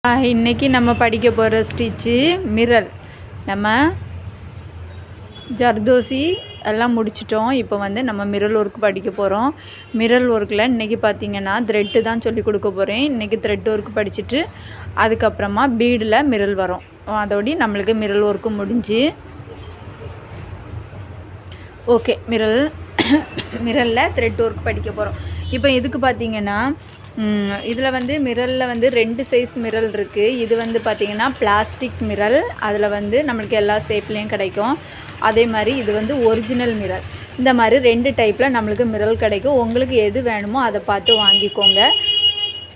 இன்றைக்கி நம்ம படிக்க போகிற ஸ்டிச்சு மிரர். நம்ம ஜர்தோசி எல்லாம் முடிச்சிட்டோம். இப்போ வந்து நம்ம மிரர் ஒர்க் படிக்க போகிறோம். மிரர் ஒர்க்கில் இன்றைக்கி பார்த்திங்கன்னா த்ரெட்டு தான் சொல்லி கொடுக்க போகிறேன். இன்றைக்கி த்ரெட் ஒர்க் படிச்சுட்டு அதுக்கப்புறமா பீடில் மிரர் வரும். அதோடு நம்மளுக்கு மிரர் ஒர்க்கு முடிஞ்சு. ஓகே, மிரரில் த்ரெட் ஒர்க் படிக்க போகிறோம். இப்போ இதுக்கு பார்த்திங்கன்னா இதில் வந்து மிரரில் வந்து 2 சைஸ் மிரர் இருக்குது. இது வந்து பார்த்திங்கன்னா பிளாஸ்டிக் மிரர். அதில் வந்து நம்மளுக்கு எல்லா ஷேப்லேயும் கிடைக்கும். அதே மாதிரி இது வந்து ஒரிஜினல் மிரர். இந்த மாதிரி 2 டைப்பில் நம்மளுக்கு மிரர் கிடைக்கும். உங்களுக்கு எது வேணுமோ அதை பார்த்து வாங்கிக்கோங்க.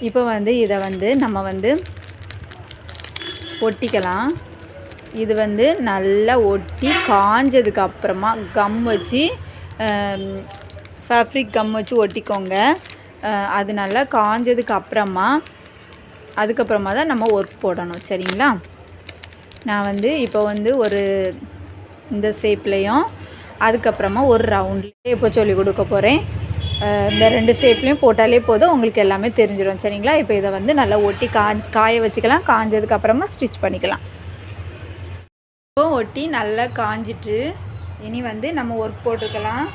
இப்போ வந்து இதை வந்து நம்ம வந்து ஒட்டிக்கலாம். இது வந்து நல்லா ஒட்டி காஞ்சதுக்கு அப்புறமா கம் வச்சு ஃபேப்ரிக் கம் வச்சு ஒட்டிக்கோங்க. அது நல்லா காஞ்சதுக்கு அதுக்கப்புறமா தான் நம்ம ஒர்க் போடணும். சரிங்களா? நான் வந்து இப்போ வந்து ஒரு இந்த ஷேப்லேயும் அதுக்கப்புறமா ஒரு ரவுண்ட்லேயே இப்போ சொல்லிக் கொடுக்க போகிறேன். இந்த 2 ஷேப்லேயும் போட்டாலே போதும், உங்களுக்கு எல்லாமே தெரிஞ்சிடும். சரிங்களா? இப்போ இதை வந்து நல்லா ஒட்டி காய வச்சுக்கலாம். காஞ்சதுக்கப்புறமா ஸ்டிச் பண்ணிக்கலாம். இப்போ ஒட்டி நல்லா காஞ்சிட்டு இனி வந்து நம்ம ஒர்க் போட்டுக்கலாம்.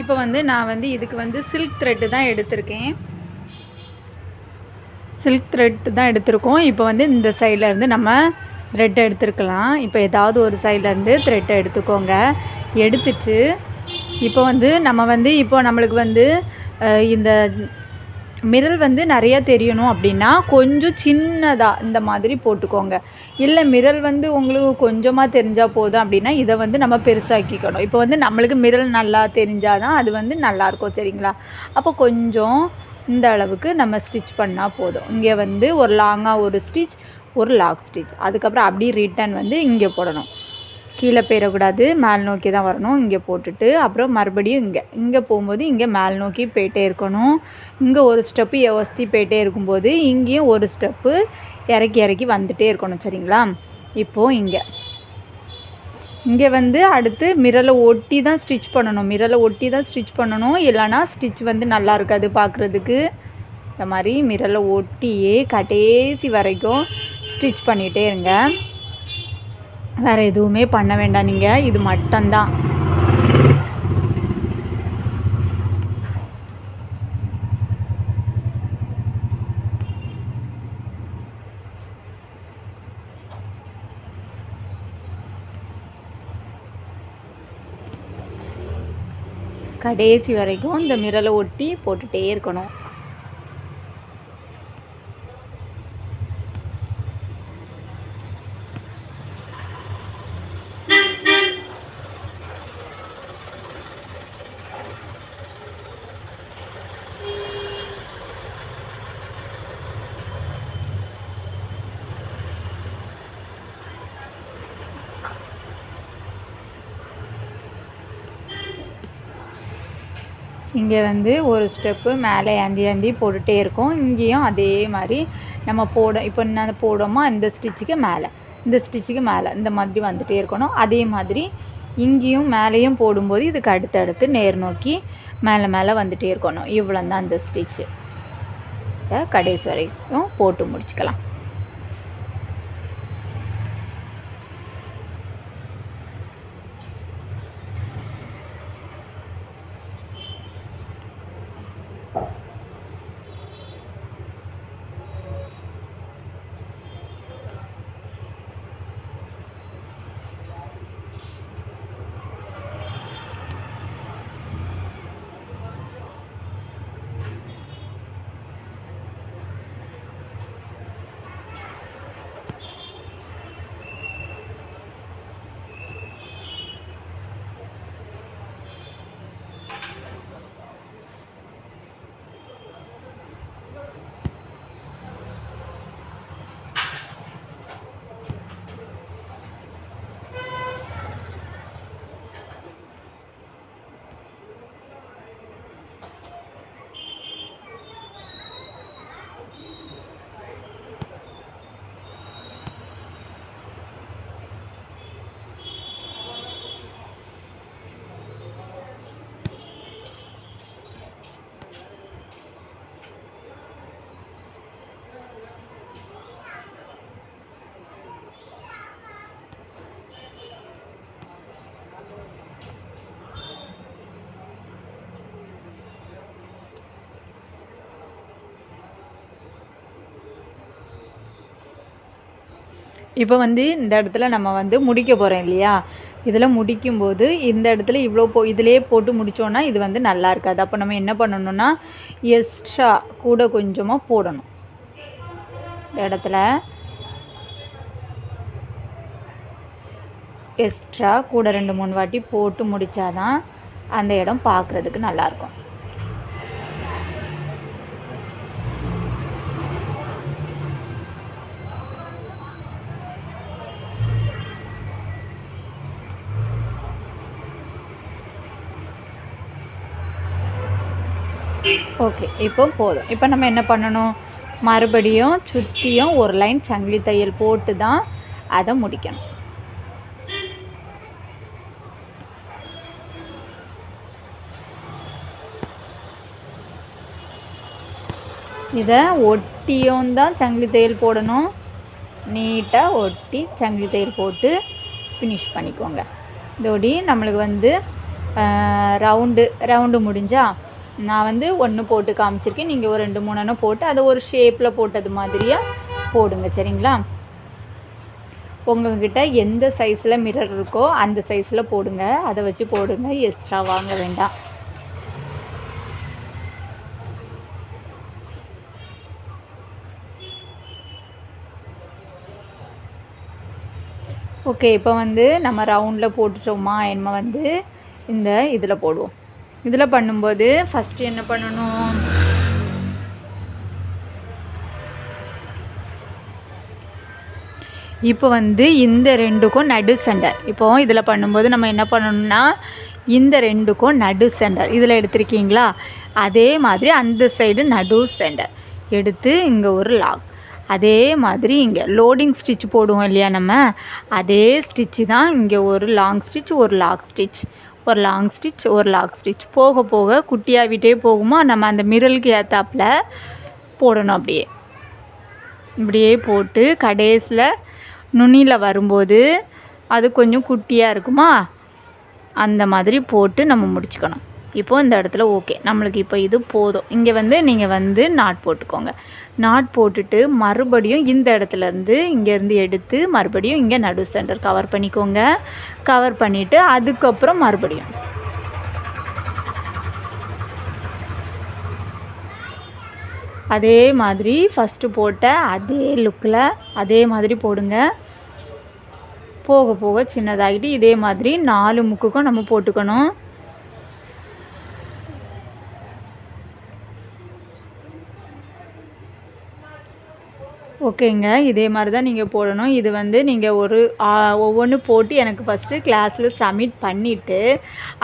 இப்போ வந்து நான் வந்து இதுக்கு வந்து சில்க் த்ரெட்டு தான் எடுத்திருக்கேன். சில்க் த்ரெட்டு தான் எடுத்திருக்கோம். இப்போ வந்து இந்த சைட்லேருந்து நம்ம த்ரெட்டை எடுத்துருக்கலாம். இப்போ ஏதாவது ஒரு சைட்லேருந்து த்ரெட்டை எடுத்துக்கோங்க. எடுத்துட்டு இப்போ வந்து நம்ம வந்து இப்போ நம்மளுக்கு வந்து இந்த மிரர் வந்து நிறையா தெரியணும் அப்படின்னா கொஞ்சம் சின்னதாக இந்த மாதிரி போட்டுக்கோங்க. இல்லை மிரர் வந்து உங்களுக்கு கொஞ்சமாக தெரிஞ்சால் போதும் அப்படின்னா இதை வந்து நம்ம பெருசாக்கிக்கணும். இப்போ வந்து நம்மளுக்கு மிரர் நல்லா தெரிஞ்சால் தான் அது வந்து நல்லாயிருக்கும். சரிங்களா? அப்போ கொஞ்சம் இந்த அளவுக்கு நம்ம ஸ்டிச் பண்ணால் போதும். இங்கே வந்து ஒரு லாங்காக ஒரு ஸ்டிச், ஒரு லாக் ஸ்டிச், அதுக்கப்புறம் அப்படியே ரிட்டன் வந்து இங்கே போடணும். கீழே போயிடக்கூடாது, மேல் நோக்கி தான் வரணும். இங்கே போட்டுட்டு அப்புறம் மறுபடியும் இங்கே போகும்போது இங்கே மேல் நோக்கி போயிட்டே இருக்கணும். இங்கே ஒரு ஸ்டெப்பு யோசித்து போயிட்டே இருக்கும்போது இங்கேயும் ஒரு ஸ்டெப்பு இறக்கி வந்துகிட்டே இருக்கணும். சரிங்களா? இப்போது இங்கே வந்து அடுத்து மிரரை ஒட்டி தான் ஸ்டிச் பண்ணணும். இல்லைனா ஸ்டிச் வந்து நல்லா இருக்காது பார்க்குறதுக்கு. இந்த மாதிரி மிரரை ஒட்டியே கடைசி வரைக்கும் ஸ்டிச் பண்ணிகிட்டே இருங்க. வேறு எதுவுமே பண்ண வேண்டாம். நீங்கள் இது மட்டும்தான். கடைசி வரைக்கும் இந்த மிரரை ஒட்டி போட்டுகிட்டே இருக்கணும். இங்கே வந்து ஒரு ஸ்டெப்பு மேலே ஏந்தி போட்டுகிட்டே இருக்கோம். இங்கேயும் அதே மாதிரி நம்ம இப்போ என்ன போடுறோமோ இந்த ஸ்டிச்சுக்கு மேலே இந்த மாதிரி வந்துகிட்டே இருக்கணும். அதே மாதிரி இங்கேயும் மேலேயும் போடும்போது இதுக்கு அடுத்தடுத்து நேர் நோக்கி மேலே வந்துகிட்டே இருக்கணும். இவ்வளோ தான் இந்த ஸ்டிச்சு. கடைசி வரைக்கும் போட்டு முடிச்சுக்கலாம். இப்போ வந்து இந்த இடத்துல நம்ம வந்து முடிக்க போகிறோம் இல்லையா, இதில் முடிக்கும்போது இந்த இடத்துல இவ்வளோ இதிலேயே போட்டு முடித்தோன்னா இது வந்து நல்லா இருக்காது. அப்போ நம்ம என்ன பண்ணணும்னா எக்ஸ்ட்ரா கூட கொஞ்சமாக போடணும். இந்த இடத்துல எக்ஸ்ட்ரா கூட 2-3 வாட்டி போட்டு முடித்தாதான் அந்த இடம் பார்க்குறதுக்கு நல்லாயிருக்கும். ஓகே, இப்போ போதும். இப்போ நம்ம என்ன பண்ணணும், மறுபடியும் சுற்றியும் ஒரு லைன் சங்கிலி தையல் போட்டு தான் அதை முடிக்கணும். இதை ஒட்டியும் தான் சங்கிலி தையல் போடணும். நீட்டாக ஒட்டி சங்கிலி தையல் போட்டு ஃபினிஷ் பண்ணிக்கோங்க. இதோடி நம்மளுக்கு வந்து ரவுண்டு முடிஞ்சா நான் வந்து 1 போட்டு காமிச்சிருக்கேன். நீங்கள் ஒரு 2-3 போட்டு அதை ஒரு ஷேப்பில் போட்டது மாதிரியாக போடுங்க. சரிங்களா? உங்கள்கிட்ட எந்த சைஸில் மிரர் இருக்கோ அந்த சைஸில் போடுங்க. அதை வச்சு போடுங்க, எக்ஸ்ட்ரா வாங்க வேண்டாம். ஓகே, இப்போ வந்து நம்ம ரவுண்டில் போட்டுட்டோமா, நம்ம வந்து இந்த இதில் போடுவோம். இதில் பண்ணும்போது ஃபஸ்ட்டு என்ன பண்ணணும், இப்போ வந்து இந்த 2க்கும் நடு சென்டர். இப்போது இதில் பண்ணும்போது நம்ம என்ன பண்ணணும்னா இந்த 2க்கும் நடு சென்டர் இதில் எடுத்திருக்கீங்களா, அதே மாதிரி அந்த சைடு நடு சென்டர் எடுத்து இங்கே ஒரு லாக். அதே மாதிரி இங்கே லோடிங் ஸ்டிச் போடுவோம் இல்லையா நம்ம, அதே ஸ்டிச்சு தான் இங்கே ஒரு லாங் ஸ்டிச், ஒரு லாக் ஸ்டிச், ஒரு லாங் ஸ்டிச், ஒரு லாக் ஸ்டிச். போக போக குட்டியாகிட்டே போகுமா, நம்ம அந்த மிரலுக்கு ஏற்றாப்பில் போடணும். இப்படியே போட்டு கடைசியில் நுனியில் வரும்போது அது கொஞ்சம் குட்டியாக இருக்குமா, அந்த மாதிரி போட்டு நம்ம முடிச்சுக்கணும். இப்போது இந்த இடத்துல ஓகே, நம்மளுக்கு இப்போ இது போதும். இங்கே வந்து நீங்கள் வந்து நாட் போட்டுக்கோங்க. நாட் போட்டுட்டு மறுபடியும் இந்த இடத்துலேருந்து இங்கேருந்து எடுத்து மறுபடியும் இங்கே நடு சென்டர் கவர் பண்ணிக்கோங்க. கவர் பண்ணிவிட்டு அதுக்கப்புறம் மறுபடியும் அதே மாதிரி ஃபஸ்ட்டு போட்ட அதே லுக்கில் அதே மாதிரி போடுங்க. போக போக சின்னதாகிட்டு இதே மாதிரி 4 முக்குக்கும் நம்ம போட்டுக்கணும். ஓகேங்க, இதே மாதிரி தான் நீங்கள் போடணும். இது வந்து நீங்கள் ஒவ்வொன்று போட்டு எனக்கு ஃபஸ்ட்டு கிளாஸில் சப்மிட் பண்ணிவிட்டு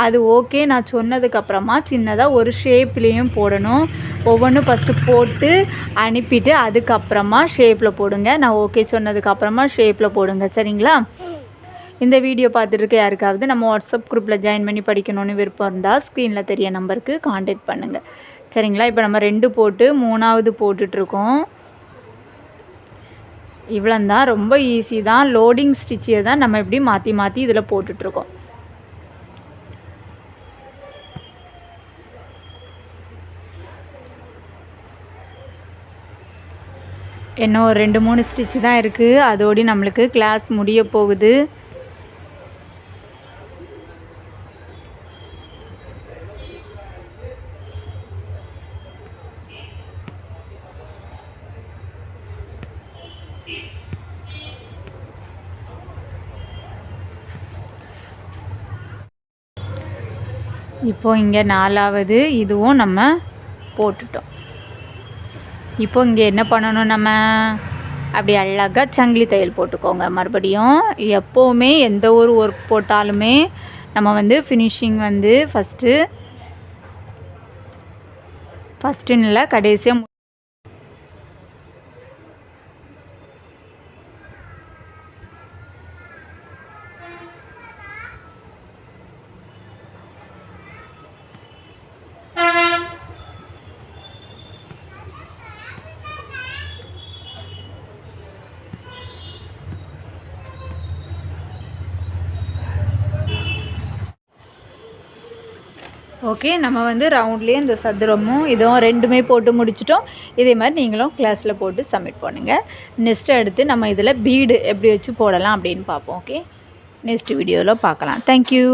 அது ஓகே நான் சொன்னதுக்கப்புறமா சின்னதாக ஒரு ஷேப்லேயும் போடணும். ஒவ்வொன்றும் ஃபஸ்ட்டு போட்டு அனுப்பிட்டு அதுக்கப்புறமா ஷேப்பில் போடுங்க. நான் ஓகே சொன்னதுக்கப்புறமா ஷேப்பில் போடுங்க. சரிங்களா? இந்த வீடியோ பார்த்துட்டு யாருக்காவது நம்ம வாட்ஸ்அப் குரூப்பில் ஜாயின் பண்ணி படிக்கணும்னு விருப்பம் இருந்தால் ஸ்க்ரீனில் தெரிய நம்பருக்கு காண்டாக்ட் பண்ணுங்கள். சரிங்களா? இப்போ நம்ம 2 போட்டு 3ஆவது போட்டுட்ருக்கோம். இவ்வளோந்தான், ரொம்ப ஈஸி தான். லோடிங் ஸ்டிச்சை தான் நம்ம இப்படி மாற்றி மாற்றி இதில் போட்டுட்ருக்கோம். இன்னும் 2-3 ஸ்டிச்சு தான் இருக்குது. அதோடு நம்மளுக்கு கிளாஸ் முடிய போகுது. இப்போது இங்கே 4ஆவது இதுவும் நம்ம போட்டுட்டோம். இப்போ இங்கே என்ன பண்ணணும், நம்ம அப்படி அழகாக சங்கிலி தையல் போட்டுக்கோங்க. மறுபடியும் எப்போவுமே எந்த ஒரு ஒர்க் போட்டாலுமே நம்ம வந்து ஃபினிஷிங் வந்து ஃபஸ்ட்டு இல்லை கடைசியாக ஓகே, நம்ம வந்து ரவுண்ட்லேயே இந்த சதுரமும் இதுவும் ரெண்டுமே போட்டு முடிச்சிட்டோம். இதே மாதிரி நீங்களும் கிளாஸில் போட்டு சப்மிட் பண்ணுங்கள். நெக்ஸ்ட்டு அடுத்து நம்ம இதில் பீடு எப்படி வச்சு போடலாம் அப்படின்னு பார்ப்போம். ஓகே, நெக்ஸ்ட் வீடியோவில் பார்க்கலாம். தேங்க்யூ.